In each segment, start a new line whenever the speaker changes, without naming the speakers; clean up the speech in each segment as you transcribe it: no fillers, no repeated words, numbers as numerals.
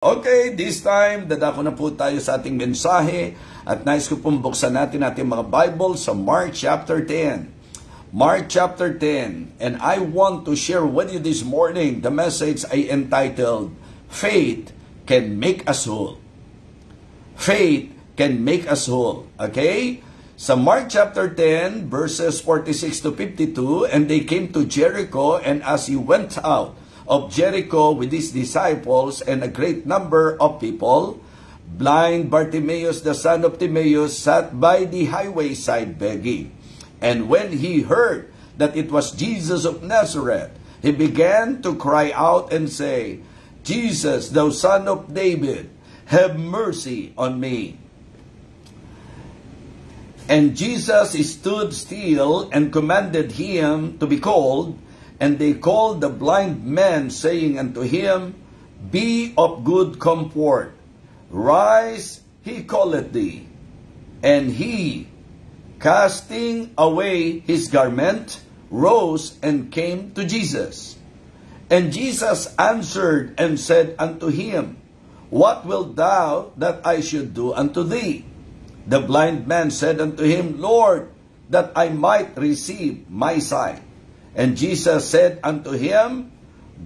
Okay, this time, dadako na po tayo sa ating mensahe at nais ko pong buksan natin ating mga Bible sa Mark chapter 10. Mark chapter 10. And I want to share with you this morning the message I entitled, Faith Can Make Us Whole. Faith can make us whole. Okay? Sa Mark chapter 10, verses 46 to 52, and they came to Jericho, and as he went out of Jericho with his disciples and a great number of people, blind Bartimaeus the son of Timaeus sat by the highway side begging. And when he heard that it was Jesus of Nazareth, he began to cry out and say, Jesus, thou son of David, have mercy on me. And Jesus stood still and commanded him to be called. And they called the blind man, saying unto him, Be of good comfort, rise, he calleth thee. And he, casting away his garment, rose and came to Jesus. And Jesus answered and said unto him, What wilt thou that I should do unto thee? The blind man said unto him, Lord, that I might receive my sight. And Jesus said unto him,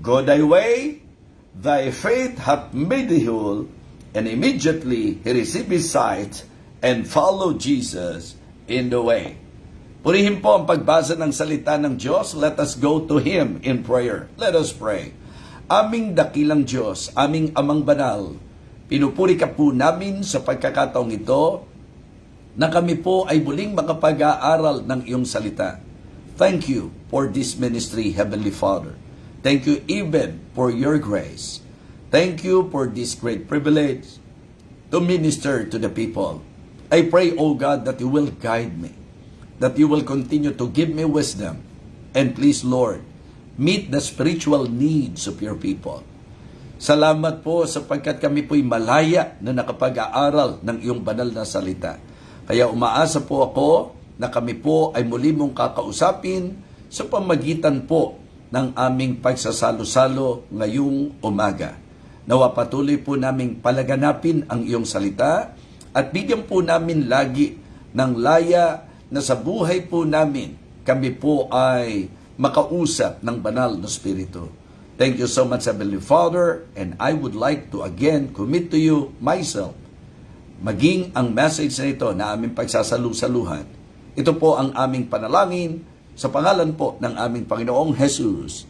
Go thy way, thy faith hath made thee whole. And immediately he received his sight and followed Jesus in the way. Purihin po ang pagbasa ng salita ng Diyos. Let us go to Him in prayer. Let us pray. Aming dakilang Diyos, aming Amang Banal, pinupuri ka po namin sa pagkakataong ito na kami po ay muling makapag-aaral ng iyong salita. Thank you for this ministry, Heavenly Father. Thank you even for your grace. Thank you for this great privilege to minister to the people. I pray, O God, that you will guide me, that you will continue to give me wisdom, and please, Lord, meet the spiritual needs of your people. Salamat po sapagkat kami po'y malaya na nakapag-aaral ng iyong banal na salita. Kaya umaasa po ako na kami po ay muli mong kakausapin sa pamagitan po ng aming pagsasalo-salo ngayong umaga. Nawa patuloy po naming palaganapin ang iyong salita at bigyan po namin lagi ng laya na sa buhay po namin kami po ay makausap ng banal na Espiritu. Thank you so much, Heavenly Father, and I would like to again commit to you myself, maging ang message na ito na aming pagsasalu-saluhan. Ito po ang aming panalangin sa pangalan po ng aming Panginoong Jesus.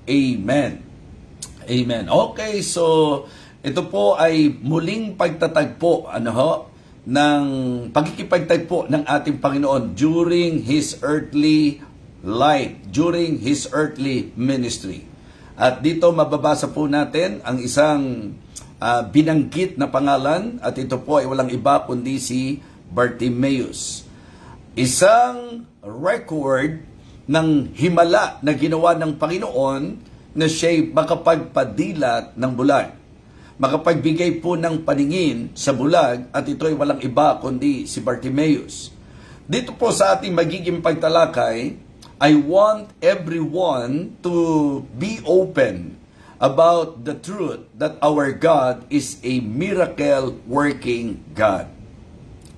Amen. Amen. Okay, so ito po ay muling pagtatagpo ng pagkikipagtagpo ng ating Panginoon during His earthly life, during His earthly ministry. At dito mababasa po natin ang isang binanggit na pangalan at ito po ay walang iba kundi si Bartimaeus. Isang record ng himala na ginawa ng Panginoon na siya'y makapagpadilat ng bulag. Makapagbigay po ng paningin sa bulag at ito ay walang iba kundi si Bartimaeus. Dito po sa ating magiging pagtalakay, I want everyone to be open about the truth that our God is a miracle-working God.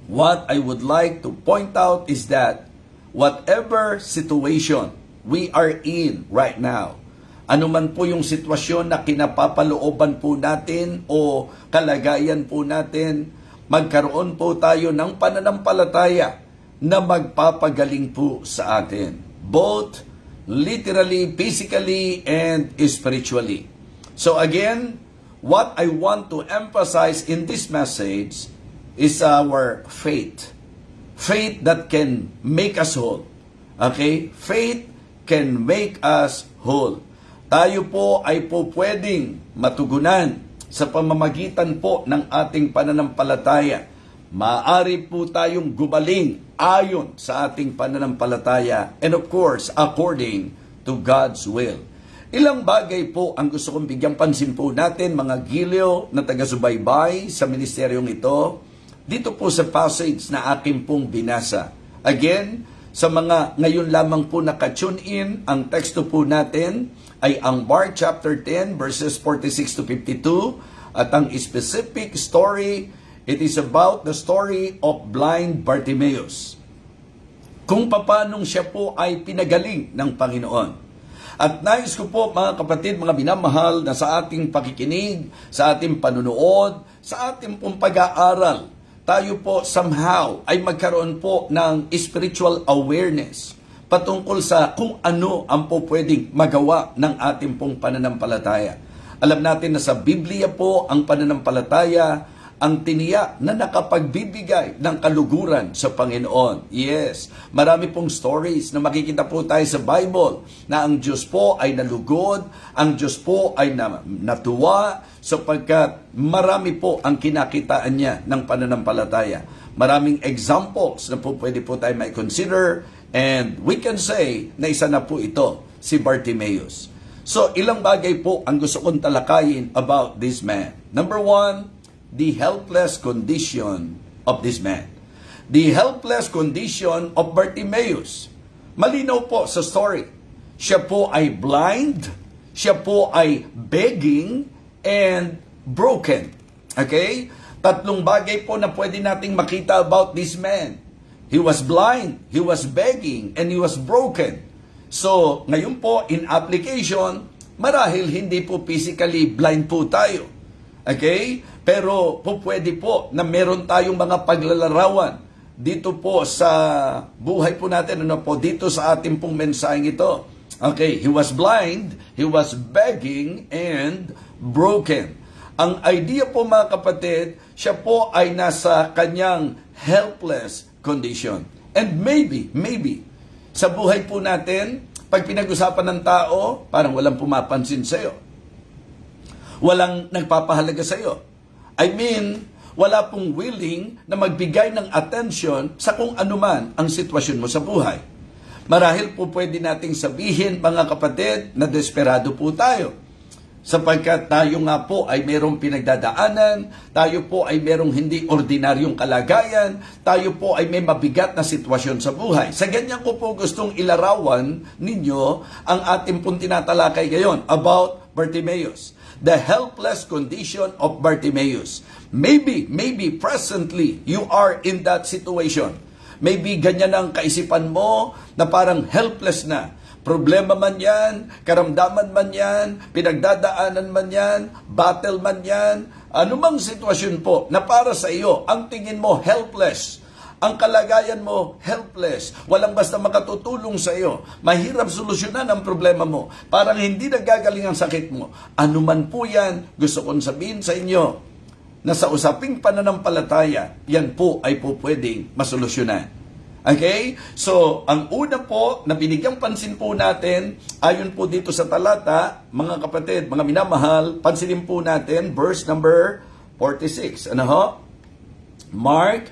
What I would like to point out is that whatever situation we are in right now, anuman po yung sitwasyon na kinapapalooban po natin o kalagayan po natin, magkaroon po tayo ng pananampalataya na magpapagaling po sa atin. Both literally, physically, and spiritually. So again, what I want to emphasize in this message is our faith. Faith that can make us whole. Okay? Faith can make us whole. Tayo po ay po pwedeng matugunan sa pamamagitan po ng ating pananampalataya. Maaari po tayong gumaling ayon sa ating pananampalataya and of course, according to God's will. Ilang bagay po ang gusto kong bigyang pansin po natin, mga giliw na taga-subaybay sa ministeryong ito, dito po sa passage na aking pong binasa. Again, sa mga ngayon lamang po naka-tune in, ang teksto po natin ay ang Mark chapter 10 verses 46 to 52 At ang specific story, it is about the story of blind Bartimaeus. Kung paano siya po ay pinagaling ng Panginoon. At nais ko po mga kapatid, mga minamahal, na sa ating pakikinig, sa ating panunood, sa ating pong pag-aaral, tayo po somehow ay magkaroon po ng spiritual awareness patungkol sa kung ano ang po pwedeng magawa ng ating pong pananampalataya. Alam natin na sa Biblia po ang pananampalataya ang tiniyak na nakapagbibigay ng kaluguran sa Panginoon. Yes, marami pong stories na makikita po tayo sa Bible na ang Diyos po ay nalugod, ang Diyos po ay natuwa sapagkat marami po ang kinakitaan niya ng pananampalataya. Maraming examples na po pwede po tayo may consider, and we can say na isa na po ito, si Bartimaeus. So, ilang bagay po ang gusto kong talakayin about this man. Number one, the helpless condition of this man. The helpless condition of Bartimaeus. Malinaw po sa story. Siya po ay blind, siya po ay begging, and broken. Okay? Tatlong bagay po na pwede nating makita about this man. He was blind, he was begging, and he was broken. So, ngayon po, in application, marahil hindi po physically blind po tayo. Okay? Pero po pwede po na meron tayong mga paglalarawan dito po sa buhay po natin, dito sa ating pong mensaheng ito. Okay, he was blind, he was begging, and broken. Ang idea po mga kapatid, siya po ay nasa kanyang helpless condition. And maybe, sa buhay po natin, pag pinag-usapan ng tao, parang walang pumapansin sa'yo. Walang nagpapahalaga sa'yo. I mean, wala pong willing na magbigay ng attention sa kung anuman ang sitwasyon mo sa buhay. Marahil po pwede nating sabihin, mga kapatid, na desperado po tayo. Sapagkat tayo nga po ay merong pinagdadaanan, tayo po ay merong hindi ordinaryong kalagayan, tayo po ay may mabigat na sitwasyon sa buhay. Sa ganyan ko po gustong ilarawan ninyo ang ating pong tinatalakay ngayon about Bartimaeus. The helpless condition of Bartimaeus. Maybe presently you are in that situation. Maybe ganyan ang kaisipan mo na parang helpless na. Problema man yan, karamdaman man yan, pinagdadaanan man yan, battle man yan, anumang sitwasyon po na para sa iyo, ang tingin mo helpless. Ang kalagayan mo, helpless. Walang basta makatutulong sa iyo. Mahirap solusyonan ang problema mo. Parang hindi nagagaling ang sakit mo. Ano man po yan, gusto kong sabihin sa inyo na sa usaping pananampalataya, yan po ay po pwedeng masolusyonan. Okay? So, ang una po na binigyang pansin po natin, ayon po dito sa talata, mga kapatid, mga minamahal, pansinin po natin, verse number 46. Ano ho? Mark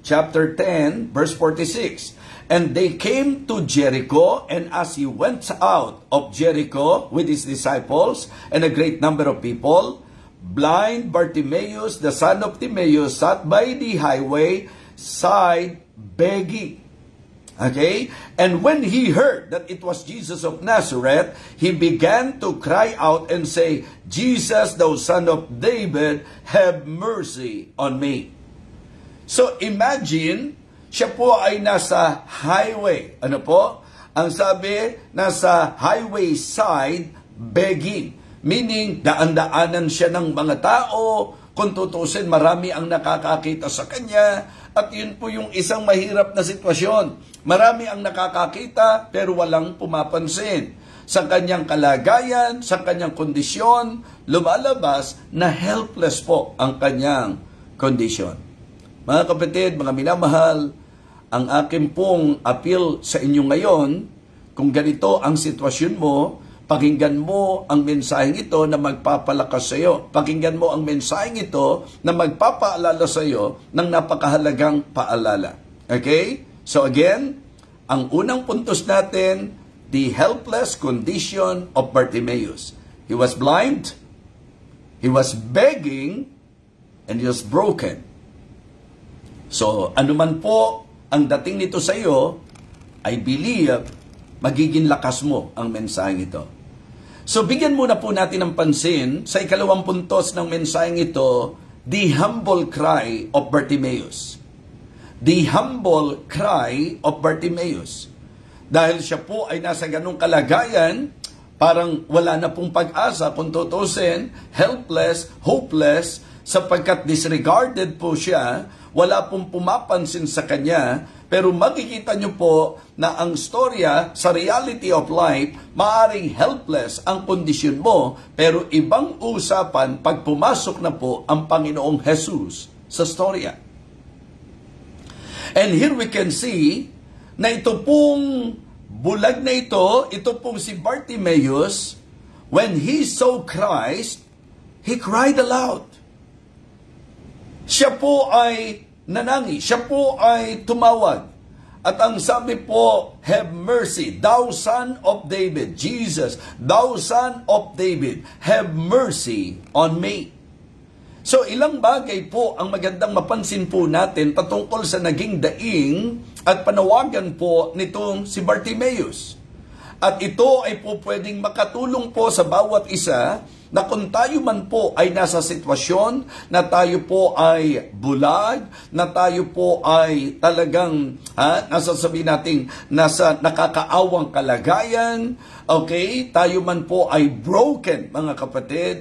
chapter 10, verse 46. And they came to Jericho, and as he went out of Jericho with his disciples and a great number of people, blind Bartimaeus, the son of Timaeus, sat by the highway side begging. Okay? And when he heard that it was Jesus of Nazareth, he began to cry out and say, Jesus, thou son of David, have mercy on me. So imagine, siya po ay nasa highway. Ano po? Ang sabi, nasa highway side begging. Meaning, daan-daanan siya ng mga tao. Kung tutusin, marami ang nakakakita sa kanya. At yun po yung isang mahirap na sitwasyon. Marami ang nakakakita pero walang pumapansin. Sa kanyang kalagayan, sa kanyang kondisyon, lumalabas na helpless po ang kanyang kondisyon. Mga kapatid, mga minamahal, ang akin pong appeal sa inyo ngayon, kung ganito ang sitwasyon mo, pakinggan mo ang mensaheng ito na magpapalakas sa iyo. Pakinggan mo ang mensaheng ito na magpapaalala sa iyo ng napakahalagang paalala. Okay? So again, ang unang puntos natin, the helpless condition of Bartimaeus. He was blind, he was begging, and he was broken. So, anuman po ang dating nito sa iyo, I believe, magiging lakas mo ang mensaheng ito. So bigyan muna po natin ng pansin sa ikalawang puntos ng mensaheng ito, the humble cry of Bartimaeus. The humble cry of Bartimaeus. Dahil siya po ay nasa ganung kalagayan, parang wala na pong pag-asa, kung tutusin, helpless, hopeless, sapagkat disregarded po siya, wala pong pumapansin sa kanya. Pero makikita nyo po na ang storya sa reality of life, maaring helpless ang kondisyon mo, pero ibang usapan pag pumasok na po ang Panginoong Jesus sa storya. And here we can see na ito pong bulag na ito pong si Bartimaeus, when he saw Christ, he cried aloud. Siya po ay nanangi, siya po ay tumawag. At ang sabi po, have mercy, thou son of David. Jesus, thou son of David, have mercy on me. So ilang bagay po ang magandang mapansin po natin patungkol sa naging daing at panawagan po nitong si Bartimaeus. At ito ay po pwedeng makatulong po sa bawat isa na kung tayo man po ay nasa sitwasyon na tayo po ay bulag, na tayo po ay talagang nasasabihin natin nasa nakakaawang kalagayan, okay, tayo man po ay broken, mga kapatid,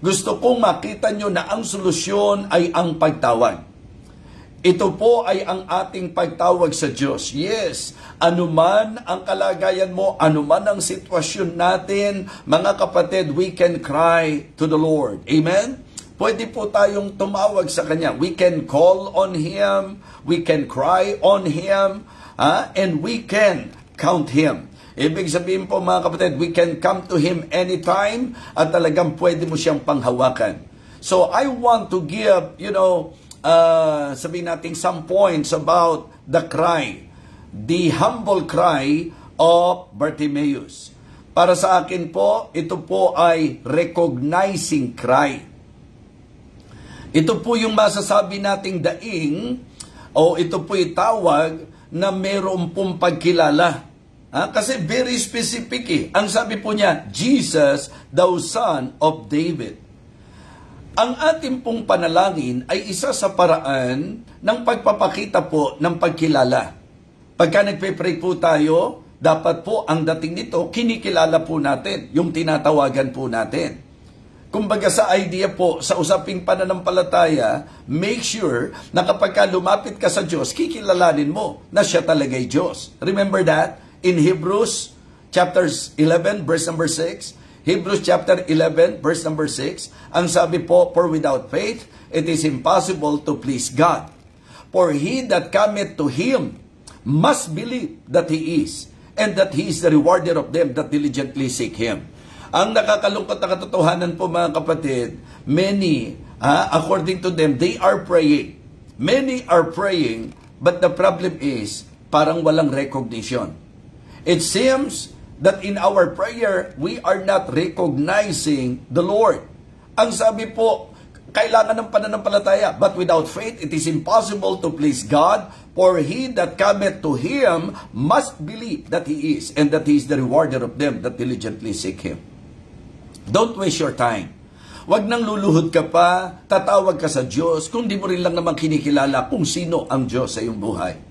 gusto kong makita nyo na ang solusyon ay ang pagtawag. Ito po ay ang ating pagtawag sa Diyos. Yes, anuman ang kalagayan mo, anuman ang sitwasyon natin, mga kapatid, we can cry to the Lord. Amen? Pwede po tayong tumawag sa Kanya. We can call on Him, we can cry on Him, and we can count Him. Ibig sabihin po, mga kapatid, we can come to Him anytime at talagang pwede mo siyang panghawakan. So I want to give, sabihin natin some points about the cry, the humble cry of Bartimaeus. Para sa akin po, ito po ay recognizing cry. Ito po yung masasabi nating daing, o ito po yung tawag na mayroon pong pagkilala. Kasi very specific Ang sabi po niya, Jesus, thou son of David. Ang ating pong panalangin ay isa sa paraan ng pagpapakita po ng pagkilala. Pagka nagpe-pray po tayo, dapat po ang dating nito, kinikilala po natin, yung tinatawagan po natin. Kumbaga sa idea po, sa usaping pananampalataya, make sure na kapag lumapit ka sa Diyos, kikilalanin mo na siya talaga'y Diyos. Remember that? In Hebrews chapter 11, verse number 6, Hebrews chapter 11, verse number 6, ang sabi po, for without faith, it is impossible to please God. For he that cometh to Him must believe that He is, and that He is the rewarder of them that diligently seek Him. Ang nakakalungkot na katotohanan po, mga kapatid, many, according to them, they are praying. Many are praying, but the problem is, parang walang recognition. It seems that in our prayer, we are not recognizing the Lord. Ang sabi po, kailangan ng pananampalataya, but without faith, it is impossible to please God, for he that cometh to Him must believe that He is, and that He is the rewarder of them that diligently seek Him. Don't waste your time. Wag nang luluhod ka pa, tatawag ka sa Diyos, kung di mo rin lang naman kinikilala kung sino ang Diyos sa iyong buhay.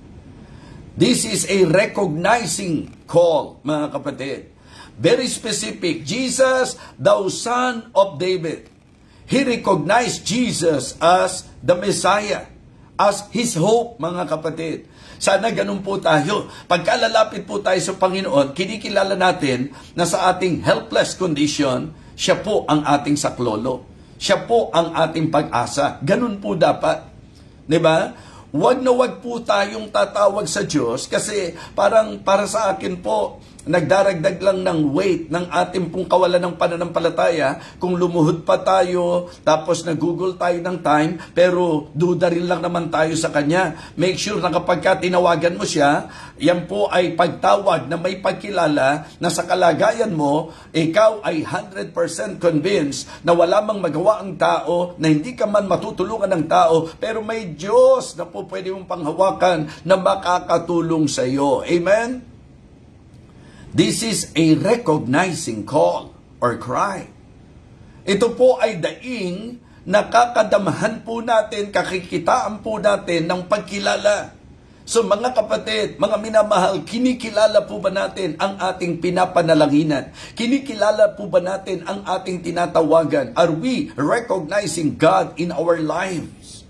This is a recognizing call, mga kapatid. Very specific. Jesus, thou son of David. He recognized Jesus as the Messiah, as His hope, mga kapatid. Sana ganun po tayo. Pagkalalapit po tayo sa Panginoon, kinikilala natin na sa ating helpless condition, siya po ang ating saklolo. Siya po ang ating pag-asa. Ganun po dapat. Diba? Wag na wag po tayong tatawag sa Diyos kasi parang para sa akin po, nagdaragdag lang ng weight ng ating pong kawalan ng pananampalataya kung lumuhod pa tayo, tapos nag-google tayo ng time, pero duda rin lang naman tayo sa Kanya. Make sure na kapag tinawagan mo siya, yan po ay pagtawag na may pagkilala na sa kalagayan mo, ikaw ay 100% convinced na wala mang magawa ang tao, na hindi ka man matutulungan ng tao, pero may Diyos na po pwede mong panghawakan na makakatulong sa iyo. Amen? This is a recognizing call. or cry. Ito po ay daing nakakadamahan po natin, kakikitaan po natin ng pagkilala. So mga kapatid, mga minamahal, kinikilala po ba natin ang ating pinapanalanginan? Kinikilala po ba natin ang ating tinatawagan? Are we recognizing God in our lives?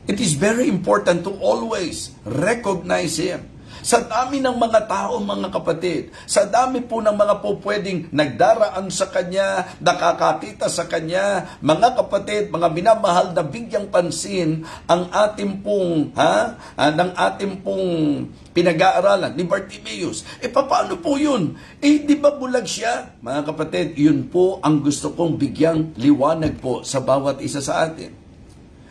It is very important to always recognize Him. Sa dami ng mga tao, mga kapatid, sa dami po ng mga po pwedeng nagdaraan sa Kanya, nakakakita sa Kanya, mga kapatid, mga minamahal na bigyang pansin ang ating pong, ng ating pong pinag-aaralan ni Bartimaeus. Paano po yun? Di ba bulag siya? Mga kapatid, yun po ang gusto kong bigyang liwanag po sa bawat isa sa atin.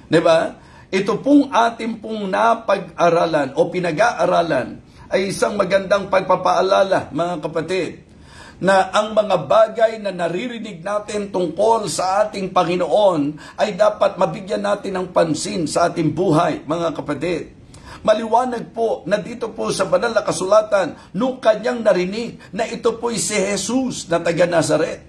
Diba? Ito pong ating pong napag-aralan o pinag-aaralan ay isang magandang pagpapaalala, mga kapatid, na ang mga bagay na naririnig natin tungkol sa ating Panginoon ay dapat mabigyan natin ng pansin sa ating buhay, mga kapatid. Maliwanag po na dito po sa banal na kasulatan, nung kanyang narinig na ito po'y si Jesus na taga Nazaret.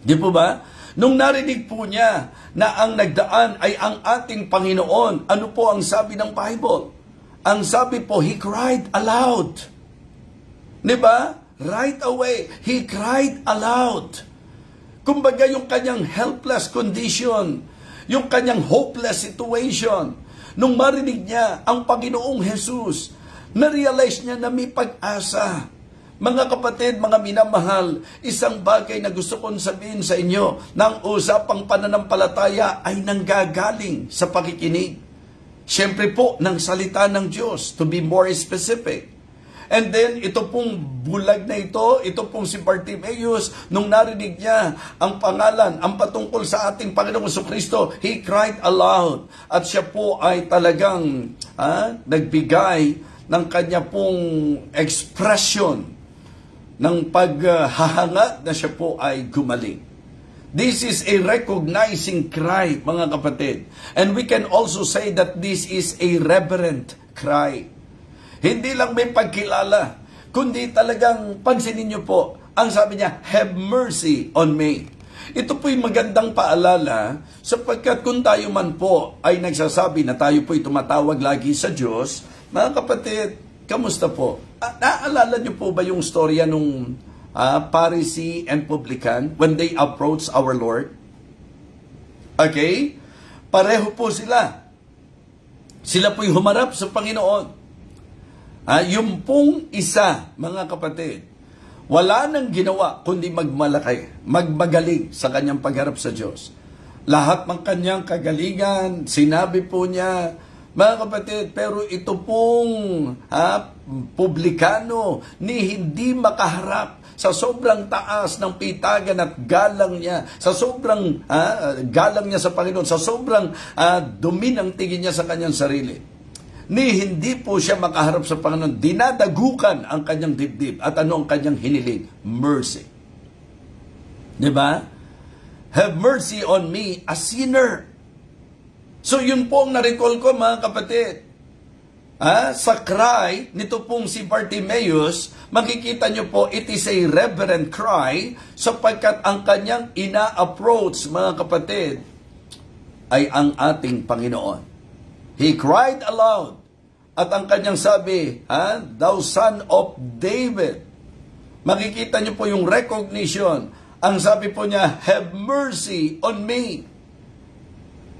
Di po ba? Nung narinig po niya na ang nagdaan ay ang ating Panginoon, ano po ang sabi ng Bible? Ang sabi po, He cried aloud. Diba? Right away, He cried aloud. Kumbaga yung kanyang helpless condition, yung kanyang hopeless situation, nung marinig niya ang Panginoong Jesus, na-realize niya na may pag-asa. Mga kapatid, mga minamahal, isang bagay na gusto kong sabihin sa inyo, na ang usapang pananampalataya ay nanggagaling sa pakikinig. Siyempre po, ng salita ng Diyos, to be more specific. And then, ito pong bulag na ito pong si Bartimaeus, nung narinig niya ang pangalan, ang patungkol sa ating Panginoong Jesucristo, he cried aloud. At siya po ay talagang nagbigay ng kanya pong expression ng paghahanga na siya po ay gumaling. This is a recognizing cry, mga kapatid. And we can also say that this is a reverent cry. Hindi lang may pagkilala, kundi talagang pansinin niyo po, ang sabi niya, have mercy on me. Ito po'y magandang paalala, sapagkat kung tayo man po ay nagsasabi na tayo po'y tumatawag lagi sa Diyos, mga kapatid, kamusta po? Naaalala niyo po ba yung storya nung Pharisee and publican when they approach our Lord? Okay? Pareho po sila. Sila po'y humarap sa Panginoon. Yung pong isa, mga kapatid, wala nang ginawa kundi magmagaling sa kanyang pagharap sa Diyos. Lahat ng kanyang kagalingan, sinabi po niya, mga kapatid, pero ito pong publikano ni hindi makaharap sa sobrang taas ng pitagan at galang niya, sa sobrang galang niya sa Panginoon, sa sobrang dumi ng tingin niya sa kanyang sarili, ni hindi po siya makaharap sa Panginoon, dinadagukan ang kanyang dibdib. At ano ang kanyang hiniling? Mercy. Diba? Have mercy on me, a sinner. So yun po ang na-recall ko, mga kapatid. Sa cry nito pong si Bartimaeus, makikita nyo po, it is a reverent cry, sapagkat ang kanyang ina-approach, mga kapatid, ay ang ating Panginoon. He cried aloud, at ang kanyang sabi, thou son of David. Makikita nyo po yung recognition. Ang sabi po niya, have mercy on me.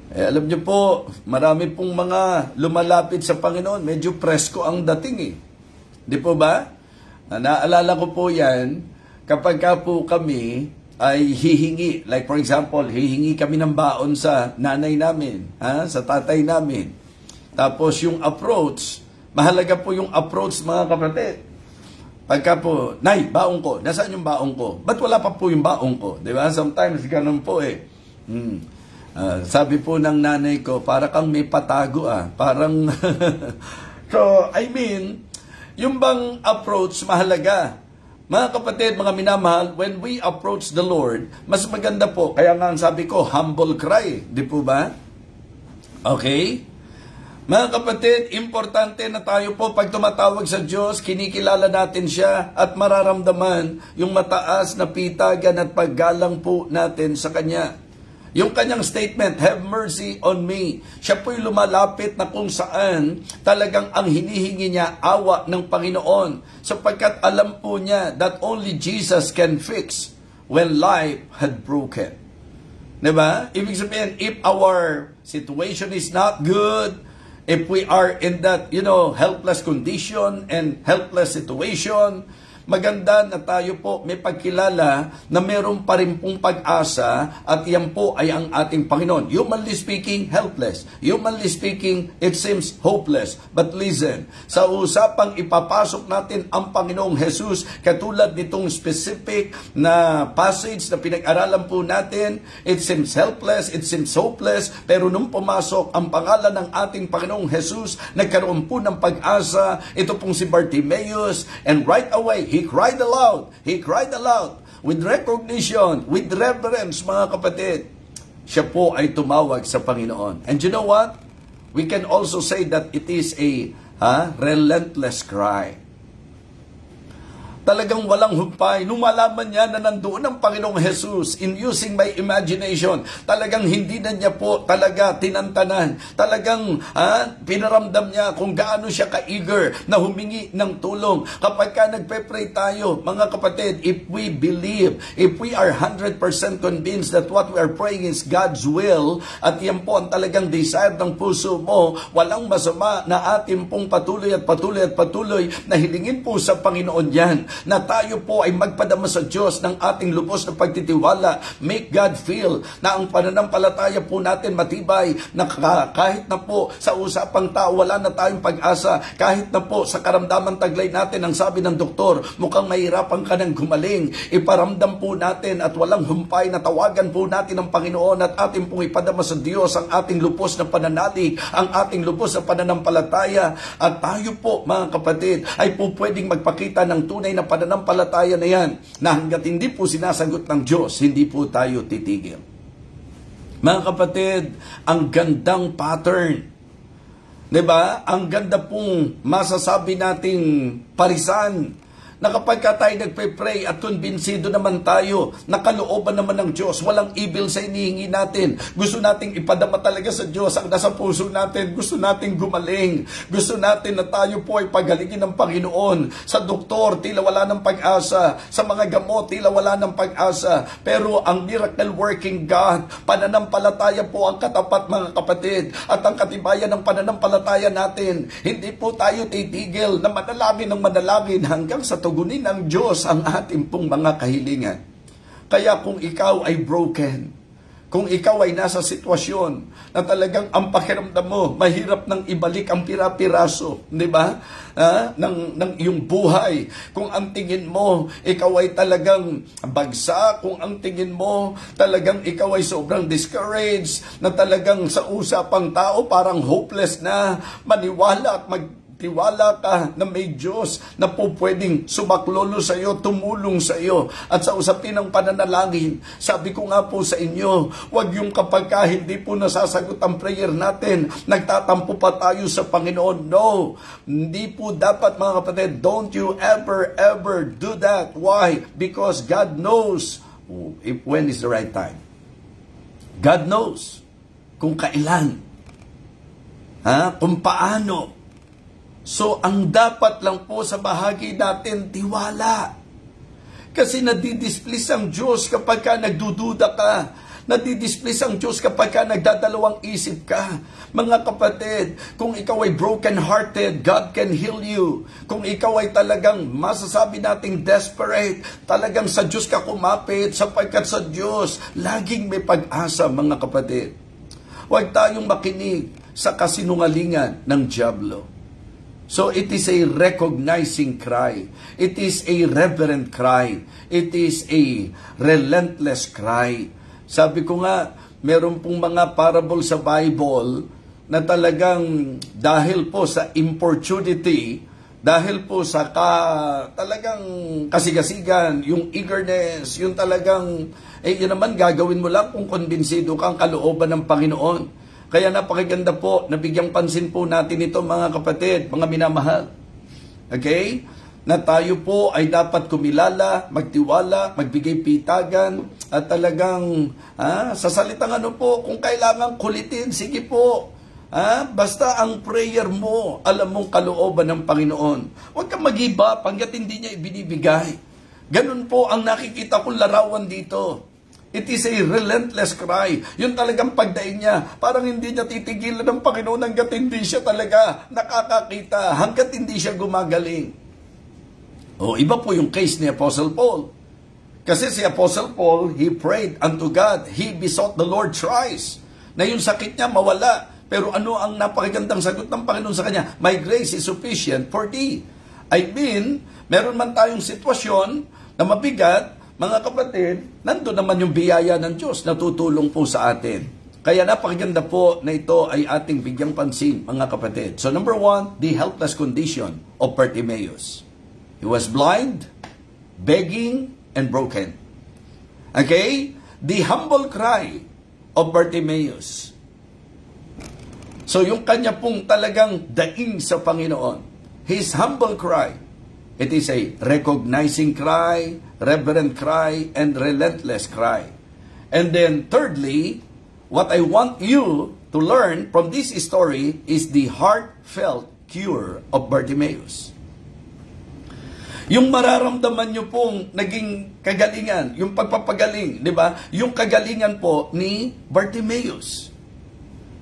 Alam niyo po, marami pong mga lumalapit sa Panginoon. Medyo presko ang dating Di po ba? Naalala ko po yan, kapag ka po kami ay hihingi. Like for example, hihingi kami ng baon sa nanay namin, sa tatay namin. Tapos yung approach, mahalaga po yung approach, mga kapatid. Pagka po, Nay, baon ko. Nasaan yung baon ko? Ba't wala pa po yung baon ko? Di ba? Sometimes ganun po sabi po ng nanay ko, para kang may patago Parang, so, I mean, yung bang approach, mahalaga. Mga kapatid, mga minamahal, when we approach the Lord, mas maganda po. Kaya nga sabi ko, humble cry. Di po ba? Okay? Mga kapatid, importante na tayo po pag tumatawag sa Diyos, kinikilala natin siya at mararamdaman yung mataas na pitagan at paggalang po natin sa Kanya. Yung kanyang statement, have mercy on me. Siya po'y lumalapit na kung saan talagang ang hinihingi niya awa ng Panginoon. Sapagkat alam po niya that only Jesus can fix when life had broken. Diba? Ibig sabihin, if our situation is not good, if we are in that, helpless condition and helpless situation, maganda na tayo po may pagkilala na meron pa rin pong pag-asa at yan po ay ang ating Panginoon. Humanly speaking, helpless. Humanly speaking, it seems hopeless. But listen, sa usapang ipapasok natin ang Panginoong Jesus, katulad nitong specific na passage na pinag-aralan po natin, it seems helpless, it seems hopeless, pero nung pumasok ang pangalan ng ating Panginoong Jesus, nagkaroon po ng pag-asa, ito pong si Bartimaeus, and right away, he cried aloud. He cried aloud with recognition, with reverence, mga kapatid. Siya po ay tumawag sa Panginoon. And you know what? We can also say that it is a relentless cry. Talagang walang humpay. Nung malaman niya na nandoon ang Panginoong Jesus, in using my imagination, talagang hindi na niya po talaga tinantanan. Talagang pinaramdam niya kung gaano siya ka-eager na humingi ng tulong. Kapag ka nagpe-pray tayo, mga kapatid, if we believe, if we are 100% convinced that what we are praying is God's will, at yan po ang talagang desire ng puso mo, walang masama na ating pong patuloy na hilingin po sa Panginoon yan, na tayo po ay magpadama sa Diyos ng ating lubos na pagtitiwala. Make God feel na ang pananampalataya po natin matibay, na kahit na po sa usapang tao wala na tayong pag-asa, kahit na po sa karamdaman taglay natin ang sabi ng doktor, mukhang mahirapan ka ng gumaling, iparamdam po natin at walang humpay na tawagan po natin ang Panginoon at ating pong ipadama sa Diyos ang ating lubos na pananalig, ang ating lubos na pananampalataya, at tayo po mga kapatid ay po pwedeng magpakita ng tunay na pananampalataya na yan, na hanggat hindi po sinasagot ng Diyos, hindi po tayo titigil. Mga kapatid, ang gandang pattern, diba? Ang ganda pong masasabi nating parisan, na kapag tayo nagpe-pray at kumbinsido naman tayo, nakalooban naman ng Diyos, walang evil sa inihingi natin, gusto nating ipadama talaga sa Diyos ang nasa puso natin, gusto nating gumaling, gusto natin na tayo po ay pagalingin ng Panginoon. Sa doktor, tila wala ng pag-asa, sa mga gamot, tila wala ng pag-asa, pero ang miracle working God, pananampalataya po ang katapat, mga kapatid, at ang katibayan ng pananampalataya natin, hindi po tayo titigil na manalangin hanggang sa tugunin ng Diyos ang ating pong mga kahilingan. Kaya kung ikaw ay broken, kung ikaw ay nasa sitwasyon na talagang ang pakiramdam mo, mahirap nang ibalik ang pira-piraso, di ba? Ng iyong buhay. Kung ang tingin mo, ikaw ay talagang bagsak, kung ang tingin mo, talagang ikaw ay sobrang discouraged, na talagang sa usapang tao, parang hopeless na, maniwala at tiwala ka na may Diyos na po pwedeng sumaklolo sa iyo, tumulong sa iyo. At sa usapin ng pananalangin, sabi ko nga po sa inyo, wag yung kapag hindi po nasasagot ang prayer natin, nagtatampo pa tayo sa Panginoon. No, hindi po dapat, mga kapatid. Don't you ever do that. Why? Because God knows when is the right time. God knows kung kailan, kung paano. So, ang dapat lang po sa bahagi natin, tiwala. Kasi nadidisplease ang Diyos kapag ka nagdududa ka. Nadidisplease ang Diyos kapag ka nagdadalawang isip ka. Mga kapatid, kung ikaw ay broken-hearted, God can heal you. Kung ikaw ay talagang masasabi nating desperate, talagang sa Diyos ka kumapit, sapagkat sa Diyos, laging may pag-asa, mga kapatid. Huwag tayong makinig sa kasinungalingan ng dyablo. So it is a recognizing cry. It is a reverent cry. It is a relentless cry. Sabi ko nga, meron pong mga parable sa Bible na talagang dahil po sa importunity, dahil po sa talagang kasigasigan, yung eagerness, yung talagang, yun naman gagawin mo lang kung konbinsido kang kalooban ng Panginoon. Kaya napakaganda po, nabigyang pansin po natin ito mga kapatid, mga minamahal. Okay? Na tayo po ay dapat kumilala, magtiwala, magbigay pitagan, at talagang sa salitang ano po, kung kailangan kulitin, sige po. Basta ang prayer mo, alam mong kalooban ng Panginoon. Huwag kang mag-iba hanggat hindi niya ibinibigay. Ganun po ang nakikita kong larawan dito. It is a relentless cry. Yun talagang pagdaing niya. Parang hindi niya titigilan ng Panginoon hanggat hindi siya talaga nakakakita, hanggat hindi siya gumagaling. Iba po yung case ni Apostle Paul. Kasi si Apostle Paul, he prayed unto God. He besought the Lord thrice. Na yung sakit niya mawala. Pero ano ang napakagandang sagot ng Panginoon sa kanya? My grace is sufficient for thee. I mean, meron man tayong sitwasyon na mabigat, mga kapatid, nandun naman yung biyaya ng Diyos na tutulong po sa atin. Kaya napakaganda po na ito ay ating bigyang pansin, mga kapatid. So number 1, the helpless condition of Bartimaeus. He was blind, begging, and broken. Okay? The humble cry of Bartimaeus. So yung kanya pong talagang daing sa Panginoon. His humble cry. It is a recognizing cry, reverent cry, and relentless cry. And then thirdly, what I want you to learn from this story is the heartfelt cure of Bartimaeus. Yung mararamdaman nyo pong naging kagalingan, yung pagpapagaling, di ba? Yung kagalingan po ni Bartimaeus.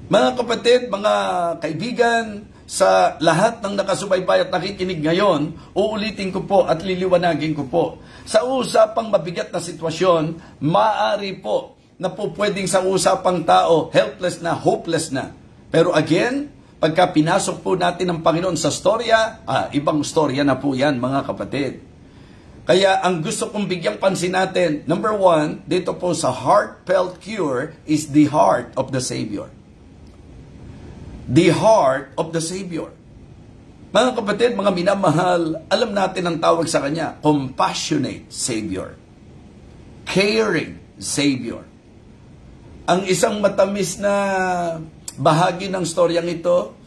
Mga kapatid, mga kaibigan, sa lahat ng nakasubaybay at nakikinig ngayon, uulitin ko po at liliwanagin ko po. Sa usapang mabigat na sitwasyon, maaari po na po pwedeng sa usapang tao, helpless na, hopeless na. Pero again, pagka pinasok po natin ang Panginoon sa storya, ibang storya na po yan mga kapatid. Kaya ang gusto kong bigyang pansin natin, number 1, dito po sa heartfelt cure is the heart of the Savior. The heart of the Savior. Mga kapatid, mga minamahal, alam natin ang tawag sa Kanya, compassionate Savior. Caring Savior. Ang isang matamis na bahagi ng storyang ito,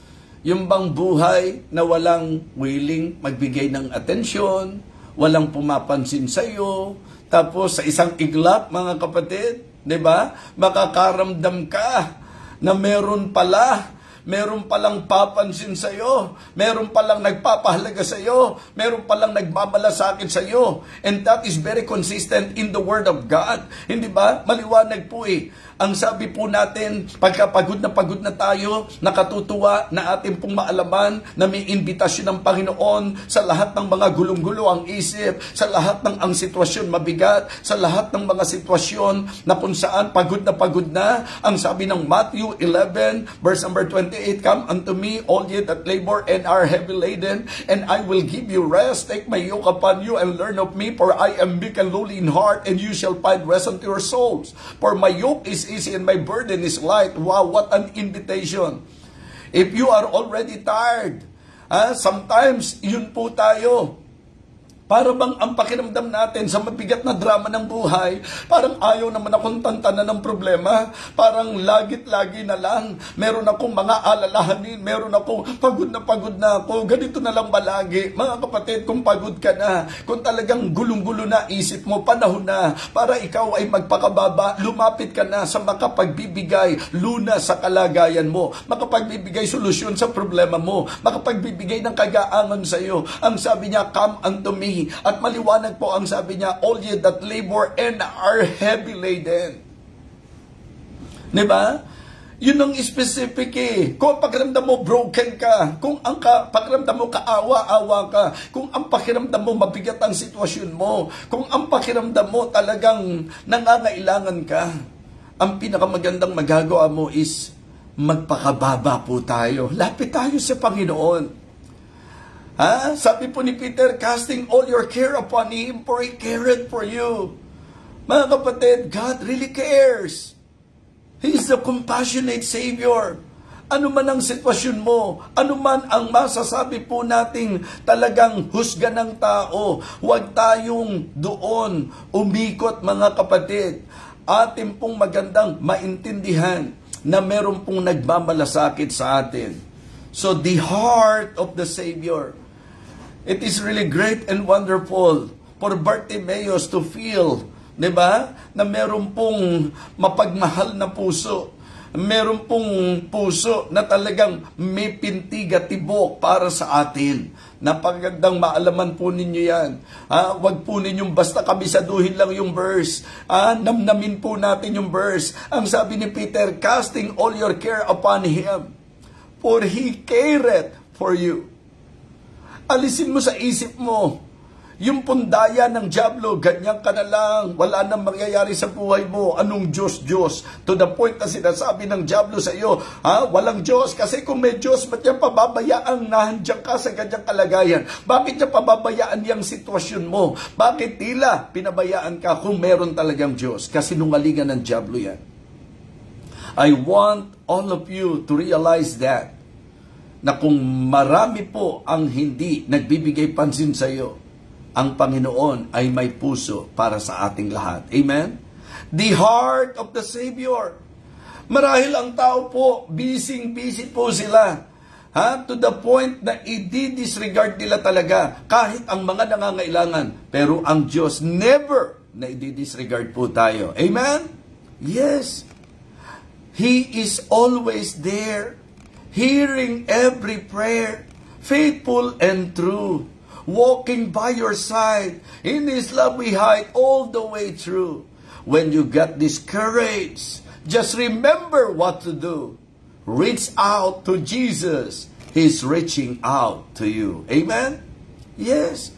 yung bang buhay na walang willing magbigay ng atensyon, walang pumapansin sa iyo, tapos sa isang iglap, mga kapatid, 'di ba? Makakaramdam ka na meron palang papansin sa iyo, meron palang nagpapahalaga sa iyo, meron palang nagmamalasakit sa iyo. And that is very consistent in the Word of God. Hindi ba? Maliwanag po eh. Ang sabi po natin, pagka pagod na tayo, nakatutuwa na ating pong maalaman na may imbitasyon ng Panginoon sa lahat ng mga gulong-gulo ang isip, sa lahat ng ang sitwasyon mabigat, sa lahat ng mga sitwasyon na kung saan pagod na. Ang sabi ng Matthew 11, verse number 28, come unto me, all ye that labor and are heavy laden, and I will give you rest. Take my yoke upon you and learn of me, for I am meek and lowly in heart, and you shall find rest unto your souls. For my yoke is easy and my burden is light. Wow, what an invitation. If you are already tired, sometimes yun po tayo. Para bang ang pakiramdam natin sa mabigat na drama ng buhay, parang ayaw naman akong tantanan ng problema. Parang lagit-lagi na lang. Meron akong mga alalahanin, meron akong pagod na ako. Ganito na lang malagi. Mga kapatid, kung pagod ka na, kung talagang gulong-gulo na isip mo, panahon na para ikaw ay magpakababa, lumapit ka na sa makapagbibigay lunas sa kalagayan mo, makapagbibigay solusyon sa problema mo, makapagbibigay ng kagaangan sa iyo. Ang sabi niya, come unto me. At maliwanag po ang sabi niya, all ye that labor and are heavy laden. Diba? Yun ang specific eh. Kung ang pakiramdam mo broken ka, kung ang pakiramdam mo kaawa-awa ka, kung ang pakiramdam mo mabigat ang sitwasyon mo, kung ang pakiramdam mo talagang nangangailangan ka, ang pinakamagandang magagawa mo is magpakababa po tayo. Lapit tayo sa Panginoon. Sabi po ni Peter, casting all your care upon Him, for He cared for you. Mga kapatid, God really cares. He is the compassionate Savior. Ano man ang sitwasyon mo, ano man ang masasabi po nating talagang husga ng tao, huwag tayong doon umikot, mga kapatid. Atin pong magandang maintindihan na meron pong nagmamalasakit sa atin. So the heart of the Savior, it is really great and wonderful for Bartimaeus to feel, di ba, na meron pong mapagmahal na puso. Meron pong puso na talagang may pintig at tibok para sa atin. Napagandang maalaman po ninyo yan. Huwag po ninyong basta kabisaduhin lang yung verse. Namnamin po natin yung verse. Ang sabi ni Peter, casting all your care upon Him, for He careth for you. Alisin mo sa isip mo, yung pundaya ng dyablo, ganyan ka na lang, wala nang mangyayari sa buhay mo. Anong Diyos, Diyos? To the point na sinasabi ng dyablo sa iyo, walang Diyos. Kasi kung may Diyos, ba't niya pababayaan na nandiyan ka sa ganyang kalagayan? Bakit niya pababayaan yung sitwasyon mo? Bakit tila pinabayaan ka kung meron talagang Diyos? Kasi nungalingan ng dyablo yan. I want all of you to realize that, na kung marami po ang hindi nagbibigay pansin sa iyo, ang Panginoon ay may puso para sa ating lahat. Amen? The heart of the Savior. Marahil ang tao po, busy po sila. To the point na i-disregard nila talaga kahit ang mga nangangailangan. Pero ang Diyos never na i-disregard po tayo. Amen? Yes. He is always there, hearing every prayer, faithful and true, walking by your side. In His love we hide all the way through. When you get discouraged, just remember what to do. Reach out to Jesus. He's reaching out to you. Amen? Yes.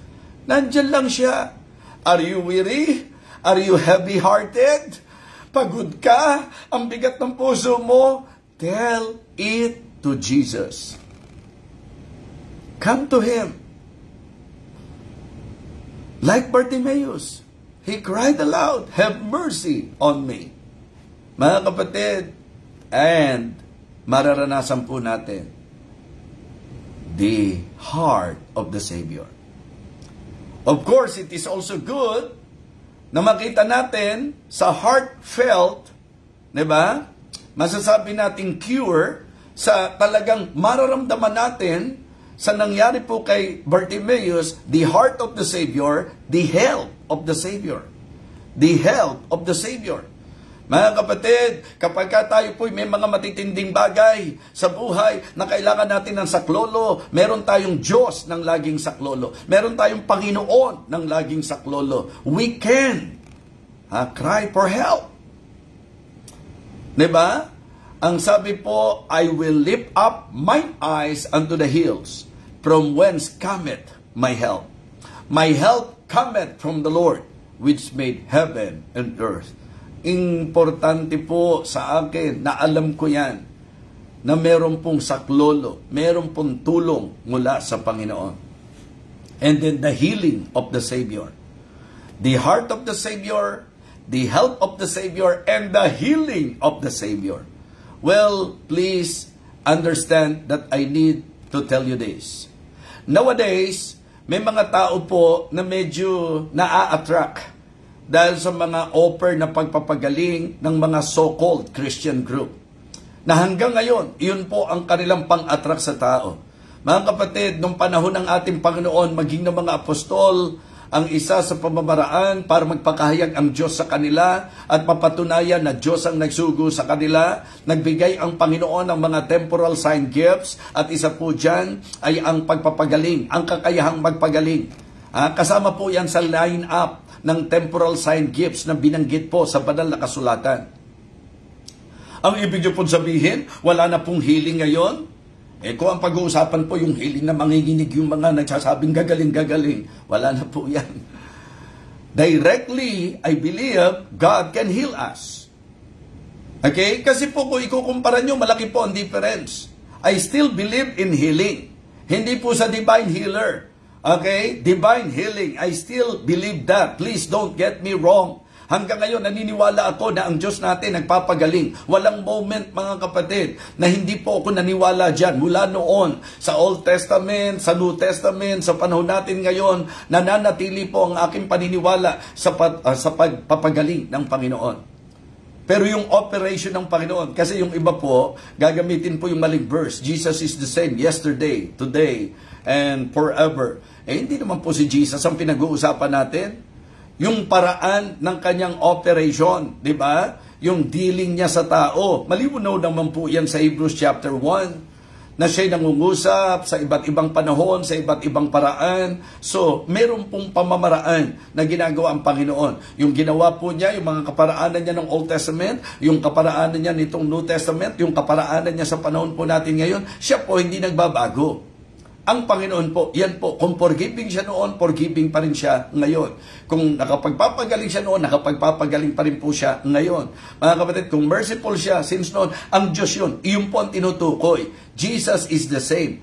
Nandyan lang siya. Are you weary? Are you heavy-hearted? Pagod ka? Ang bigat ng puso mo? Tell it to Jesus. Come to Him. Like Bartimaeus, he cried aloud, have mercy on me. Mga kapatid, and mararanasan po natin the heart of the Savior. Of course, it is also good na makita natin sa heartfelt, di ba? Masasabi natin cure sa talagang mararamdaman natin sa nangyari po kay Bartimaeus, the heart of the Savior, the help of the Savior. The help of the Savior. Mga kapatid, kapag tayo po may mga matitinding bagay sa buhay na kailangan natin ng saklolo, meron tayong Diyos ng laging saklolo. Meron tayong Panginoon ng laging saklolo. We can cry for help. Diba? Ang sabi po, I will lift up mine eyes unto the hills, from whence cometh my help? My help cometh from the Lord, which made heaven and earth. Importante po sa akin na alam ko yan, na meron pong saklolo, meron pong tulong mula sa Panginoon. And then the healing of the Savior. The heart of the Savior, the help of the Savior, and the healing of the Savior. Well, please understand that I need to tell you this. Nowadays, may mga tao po na medyo naa-attract dahil sa mga offer na pagpapagaling ng mga so-called Christian group. Na hanggang ngayon, iyon po ang kanilang pang-attract sa tao. Mga kapatid, nung panahon ng ating Panginoon, maging ng mga apostol, ang isa sa pamamaraan para magpakahayag ang Diyos sa kanila at mapatunayan na Diyos ang nagsugo sa kanila. Nagbigay ang Panginoon ng mga temporal sign gifts at isa po dyan ay ang pagpapagaling, ang kakayahang magpagaling. Kasama po yan sa line-up ng temporal sign gifts na binanggit po sa banal na kasulatan. Ang ibig niyo pong sabihin, wala na pong healing ngayon? Kung ang pag-uusapan po yung healing na manginginig yung mga nagsasabing gagaling-gagaling, wala na po yan. Directly, I believe God can heal us. Okay? Kasi po kung ikukumpara nyo, malaki po ang difference. I still believe in healing. Hindi po sa divine healer. Okay? Divine healing. I still believe that. Please don't get me wrong. Hanggang ngayon, naniniwala ako na ang Diyos natin nagpapagaling. Walang moment, mga kapatid, na hindi po ako naniwala dyan. Mula noon, sa Old Testament, sa New Testament, sa panahon natin ngayon, nananatili po ang aking paniniwala sa pagpapagaling ng Panginoon. Pero yung operation ng Panginoon, kasi yung iba po, gagamitin po yung maling verse. Jesus is the same yesterday, today, and forever. Hindi naman po si Jesus ang pinag-uusapan natin. Yung paraan ng kanyang operation, di ba? Yung dealing niya sa tao. Malinaw naman po yan sa Hebrews chapter 1. Na siya'y nangungusap sa iba't ibang panahon, sa iba't ibang paraan. So, meron pong pamamaraan na ginagawa ang Panginoon. Yung ginawa po niya, yung mga kaparaanan niya ng Old Testament, yung kaparaanan niya nitong New Testament, yung kaparaanan niya sa panahon po natin ngayon, siya po hindi nagbabago. Ang Panginoon po, yan po, kung forgiving siya noon, forgiving pa rin siya ngayon. Kung nakapagpapagaling siya noon, nakapagpapagaling pa rin po siya ngayon. Mga kapatid, kung merciful siya since noon, ang Diyos yun, iyon po ang tinutukoy. Jesus is the same.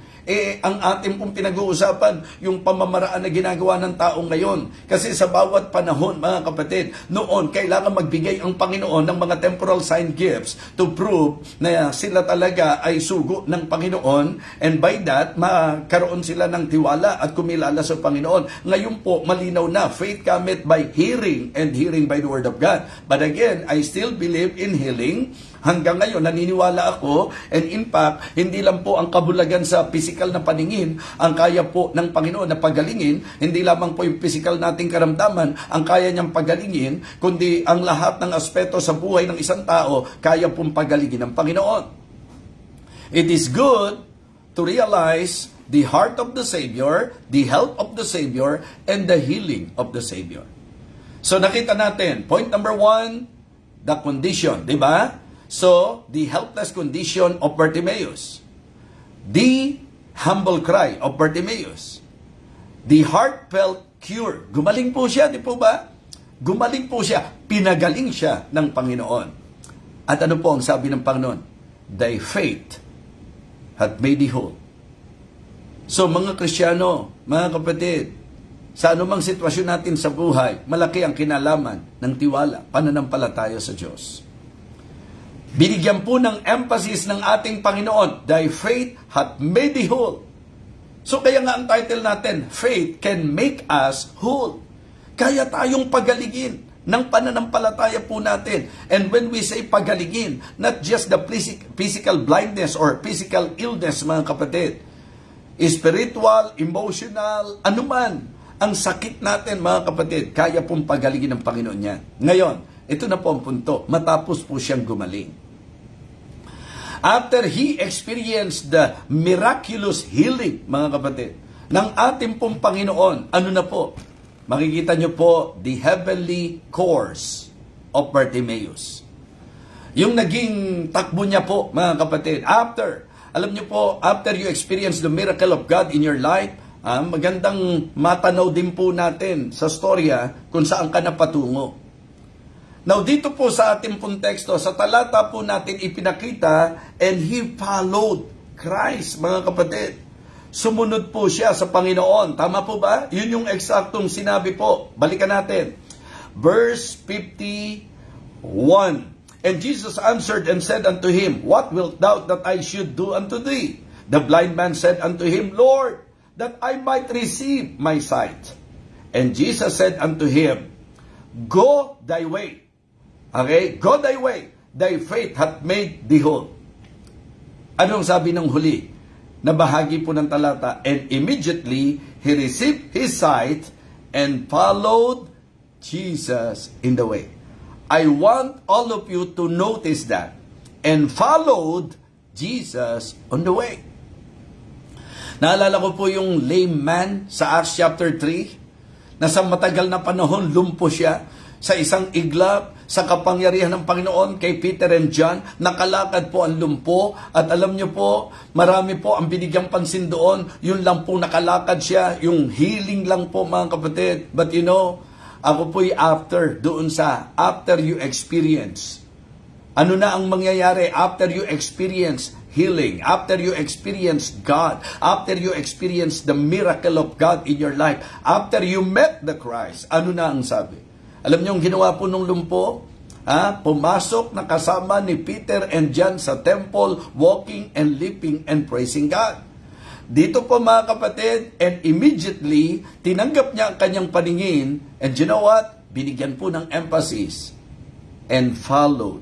Ang ating pong pinag-uusapan, yung pamamaraan na ginagawa ng tao ngayon. Kasi sa bawat panahon, mga kapatid, noon, kailangan magbigay ang Panginoon ng mga temporal sign gifts to prove na sila talaga ay sugo ng Panginoon, and by that, magkaroon sila ng tiwala at kumilala sa Panginoon. Ngayon po, malinaw na, faith cometh by hearing, and hearing by the word of God. But again, I still believe in healing. Hanggang ngayon, naniniwala ako, and in fact, hindi lang po ang kabulagan sa physical na paningin ang kaya po ng Panginoon na pagalingin, hindi lamang po yung physical nating karamdaman ang kaya niyang pagalingin, kundi ang lahat ng aspeto sa buhay ng isang tao kaya pong pagalingin ng Panginoon. It is good to realize the heart of the Savior, the help of the Savior, and the healing of the Savior. So nakita natin, point number 1, the condition, di ba? So, the helpless condition of Bartimaeus. The humble cry of Bartimaeus. The heartfelt cure. Gumaling po siya, di po ba? Gumaling po siya. Pinagaling siya ng Panginoon. At ano po ang sabi ng Panginoon? Thy faith hath made thee whole. So, mga Kristiyano, mga kapatid, sa anumang sitwasyon natin sa buhay, malaki ang kinalaman ng tiwala, pananampalataya sa Diyos. Binigyan po ng emphasis ng ating Panginoon, thy faith hath made thee whole. So kaya nga ang title natin, Faith Can Make Us Whole. Kaya tayong pagalingin ng pananampalataya po natin. And when we say pagalingin, not just the physical blindness or physical illness, mga kapatid. Spiritual, emotional, anuman ang sakit natin, mga kapatid, kaya pong pagalingin ng Panginoon niya. Ngayon, ito na po ang punto. Matapos po siyang gumaling. After he experienced the miraculous healing, mga kapatid, ng ating pong Panginoon, ano na po? Makikita nyo po, the heavenly course of Bartimaeus. Yung naging takbo niya po, mga kapatid, alam nyo po, after you experience the miracle of God in your life, magandang matanaw din po natin sa storya kung saan ka napatungo. Now, dito po sa ating pong teksto, sa talata po natin ipinakita, and he followed Christ, mga kapatid. Sumunod po siya sa Panginoon. Tama po ba? Yun yung eksaktong sinabi po. Balikan natin. Verse 51. And Jesus answered and said unto him, What wilt thou that I should do unto thee? The blind man said unto him, Lord, that I might receive my sight. And Jesus said unto him, Go thy way. Okay? Go thy way. Thy faith hath made thee whole. Anong sabi ng huli na bahagi po ng talata? And immediately he received his sight and followed Jesus in the way. I want all of you to notice that. And followed Jesus on the way. Naalala ko po yung lame man sa Acts chapter 3, na sa matagal na panahon lumpo siya sa isang iglap, sa kapangyarihan ng Panginoon kay Peter and John, nakalakad po ang lumpo, at alam niyo po, marami po ang binigyang pansin doon, yun lang po nakalakad siya, yung healing lang po, mga kapatid. But you know, ako po'y after you experience. Ano na ang mangyayari after you experience healing, after you experience God, after you experience the miracle of God in your life, after you met the Christ, ano na ang sabi? Alam niyo yung ginawa po nung lumpo? Pumasok na kasama ni Peter and John sa temple, walking and leaping and praising God. Dito po, mga kapatid, and immediately, tinanggap niya ang kanyang paningin, and you know what? Binigyan po ng emphasis, and followed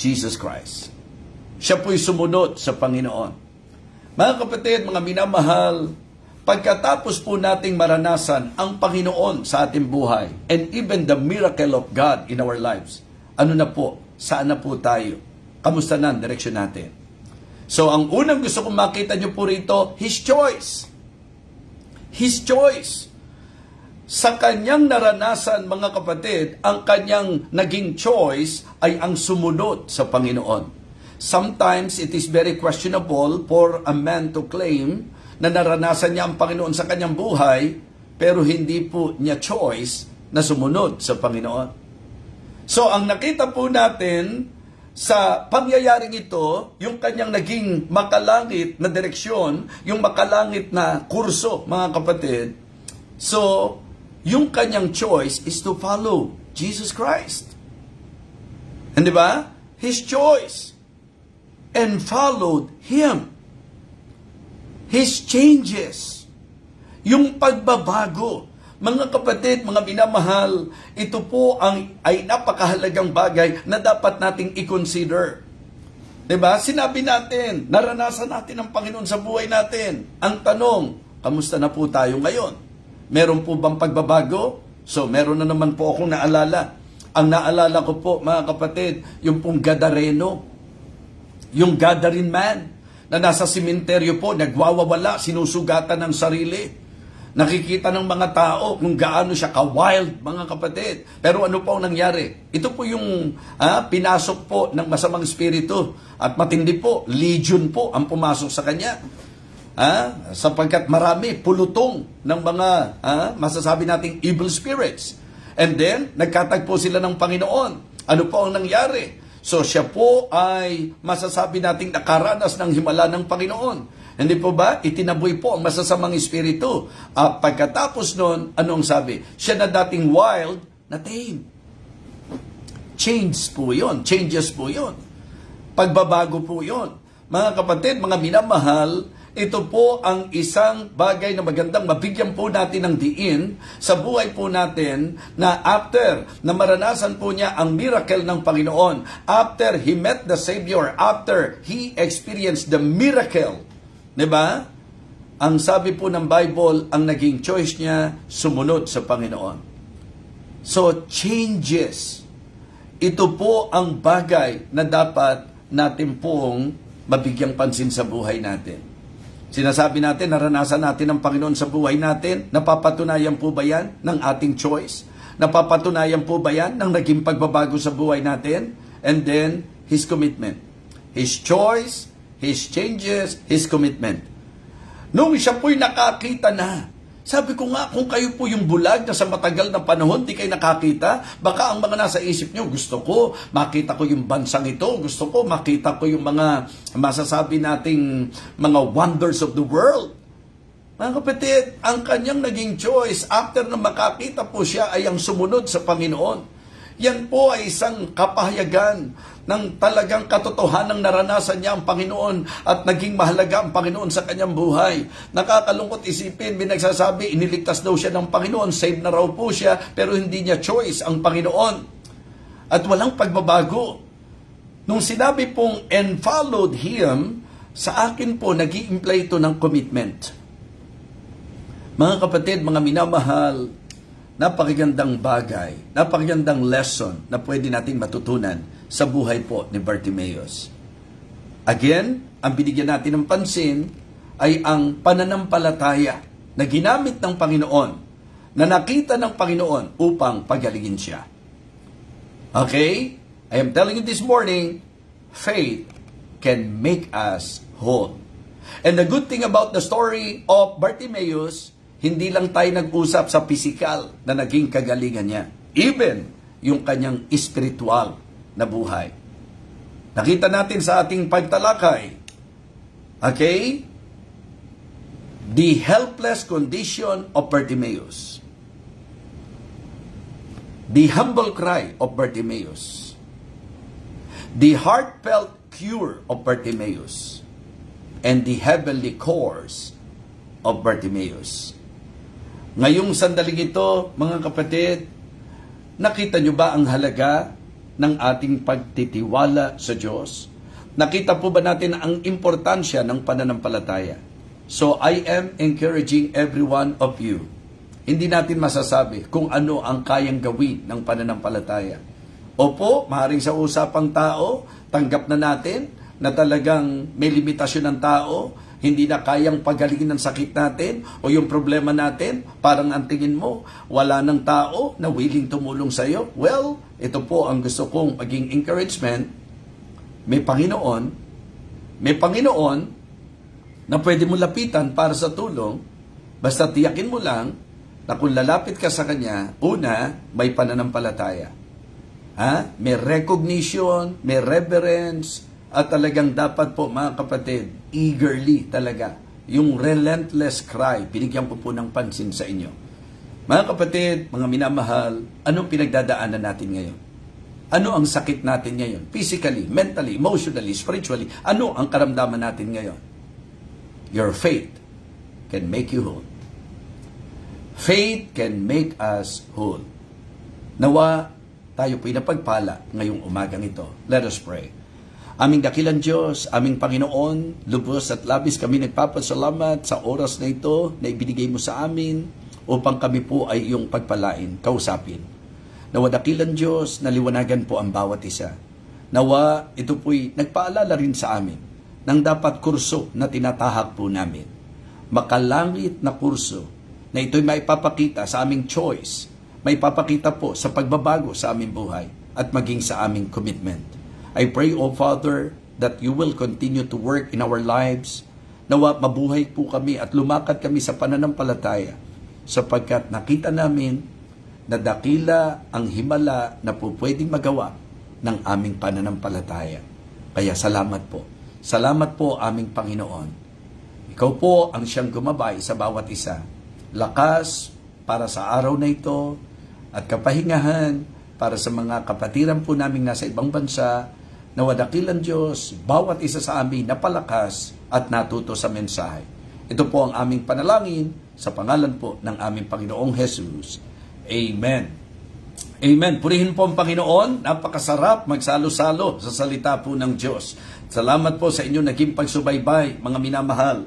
Jesus Christ. Siya po'y sumunod sa Panginoon. Mga kapatid, mga minamahal, pagkatapos po nating maranasan ang Panginoon sa ating buhay and even the miracle of God in our lives, ano na po? Saan na po tayo? Kamusta na ang direksyon natin? So, ang unang gusto kong makita nyo po rito, His choice. His choice. Sa kanyang naranasan, mga kapatid, ang kanyang naging choice ay ang sumunod sa Panginoon. Sometimes, it is very questionable for a man to claim na naranasan niya ang Panginoon sa kanyang buhay, pero hindi po niya choice na sumunod sa Panginoon. So, ang nakita po natin sa pangyayaring ito, yung kanyang naging makalangit na direksyon, yung makalangit na kurso, mga kapatid. So, yung kanyang choice is to follow Jesus Christ. And di ba? His choice. And followed Him. His changes. Yung pagbabago. Mga kapatid, mga minamahal, ito po ay napakahalagang bagay na dapat nating i-consider. Diba? Sinabi natin, naranasan natin ang Panginoon sa buhay natin. Ang tanong, kamusta na po tayo ngayon? Meron po bang pagbabago? So, meron na naman po akong naalala. Ang naalala ko po, mga kapatid, yung pong Gadareno, yung Gadarene man, na nasa simenteryo po, nagwawawala, sinusugatan ng sarili. Nakikita ng mga tao kung gaano siya ka-wild, mga kapatid. Pero ano po ang nangyari? Ito po yung pinasok po ng masamang espiritu. At matindi po, legion po ang pumasok sa kanya. Sapagkat marami, pulutong ng mga, masasabi nating evil spirits. And then, nagkatagpo sila ng Panginoon. Ano po ang nangyari? So, siya po ay masasabi nating nakaranas ng himala ng Panginoon. Hindi po ba? Itinaboy po ang masasamang espiritu. Pagkatapos nun, anong sabi? Siya na dating wild, na tame. Changes po yun. Changes po yun. Pagbabago po yun. Mga kapatid, mga minamahal, ito po ang isang bagay na magandang mabigyan po natin ng diin sa buhay po natin na after na maranasan po niya ang miracle ng Panginoon, after He met the Savior, after He experienced the miracle, diba? Ang sabi po ng Bible, ang naging choice niya, sumunod sa Panginoon. So, changes. Ito po ang bagay na dapat natin pong mabigyang pansin sa buhay natin. Sinasabi natin, naranasan natin ang Panginoon sa buhay natin. Napapatunayan po ba yan ng ating choice? Napapatunayan po ba yan ng naging pagbabago sa buhay natin? And then, His commitment. His choice, His changes, His commitment. Nung siya po'y nakakita na, sabi ko nga, kung kayo po yung bulag na sa matagal na panahon, di kayo nakakita, baka ang mga nasa isip nyo, gusto ko, makita ko yung bansang ito, gusto ko, makita ko yung mga masasabi nating mga wonders of the world. Mga kapatid, ang kanyang naging choice, after na makakita po siya, ay ang sumunod sa Panginoon. Yan po ay isang kapahayagan ng talagang katotohanang naranasan niya ang Panginoon at naging mahalaga ang Panginoon sa kanyang buhay. Nakakalungkot isipin, binagsasabi, iniligtas daw siya ng Panginoon, saved na raw po siya, pero hindi niya choice ang Panginoon. At walang pagbabago. Nung sinabi pong, and followed Him, sa akin po, nag-i-imply ito ng commitment. Mga kapatid, mga minamahal, napakagandang bagay, napakagandang lesson na pwede nating matutunan sa buhay po ni Bartimaeus. Again, ang binigyan natin ng pansin ay ang pananampalataya na ginamit ng Panginoon, na nakita ng Panginoon upang pagalingin siya. Okay? I am telling you this morning, faith can make us whole. And the good thing about the story of Bartimaeus, hindi lang tayo nag-usap sa physical na naging kagalingan niya. Even yung kanyang spiritual na buhay. Nakita natin sa ating pagtalakay, okay? The helpless condition of Bartimaeus. The humble cry of Bartimaeus. The heartfelt cure of Bartimaeus. And the heavenly course of Bartimaeus. Ngayong sandaling ito, mga kapatid, nakita nyo ba ang halaga ng ating pagtitiwala sa Diyos? Nakita po ba natin ang importansya ng pananampalataya? So I am encouraging every one of you. Hindi natin masasabi kung ano ang kayang gawin ng pananampalataya. Opo, maaaring sa usapang tao, tanggap na natin na talagang may limitasyon ng tao, hindi na kayang pagalingin ng sakit natin o yung problema natin, parang ang tingin mo, wala ng tao na willing tumulong sa iyo. Well, ito po ang gusto kong maging encouragement. May Panginoon na pwede mo lapitan para sa tulong, basta tiyakin mo lang na kung lalapit ka sa Kanya, una, may pananampalataya. May recognition, may reverence, at talagang dapat po mga kapatid, eagerly talaga, yung relentless cry, binigyan ko po ng pansin sa inyo. Mga kapatid, mga minamahal, anong pinagdadaanan natin ngayon? Ano ang sakit natin ngayon? Physically, mentally, emotionally, spiritually, ano ang karamdaman natin ngayon? Your faith can make you whole. Faith can make us whole. Nawa, tayo po'y napagpala ngayong umagang ito. Let us pray. Aming dakilang Diyos, aming Panginoon, lubos at labis kami nagpapasalamat sa oras na ito na ibinigay mo sa amin upang kami po ay iyong pagpalain, kausapin. Nawa dakilang Diyos, naliwanagan po ang bawat isa. Nawa ito po'y nagpaalala rin sa amin ng dapat kurso na tinatahak po namin. Makalangit na kurso na ito'y maipapakita sa aming choice, maipapakita po sa pagbabago sa aming buhay at maging sa aming commitment. I pray, O Father, that you will continue to work in our lives. Nawa mabuhay po kami at lumakad kami sa pananampalataya sapagkat nakita namin na dakila ang himala na po pwedeng magawa ng aming pananampalataya. Kaya salamat po. Salamat po aming Panginoon. Ikaw po ang siyang gumabay sa bawat isa. Lakas para sa araw na ito at kapahingahan para sa mga kapatiran po naming nasa ibang bansa. Nawa dakilang Diyos, bawat isa sa amin napalakas at natuto sa mensahe. Ito po ang aming panalangin sa pangalan po ng aming Panginoong Jesus. Amen. Amen. Purihin po ang Panginoon. Napakasarap magsalo-salo sa salita po ng Diyos. Salamat po sa inyong naging pagsubaybay, mga minamahal.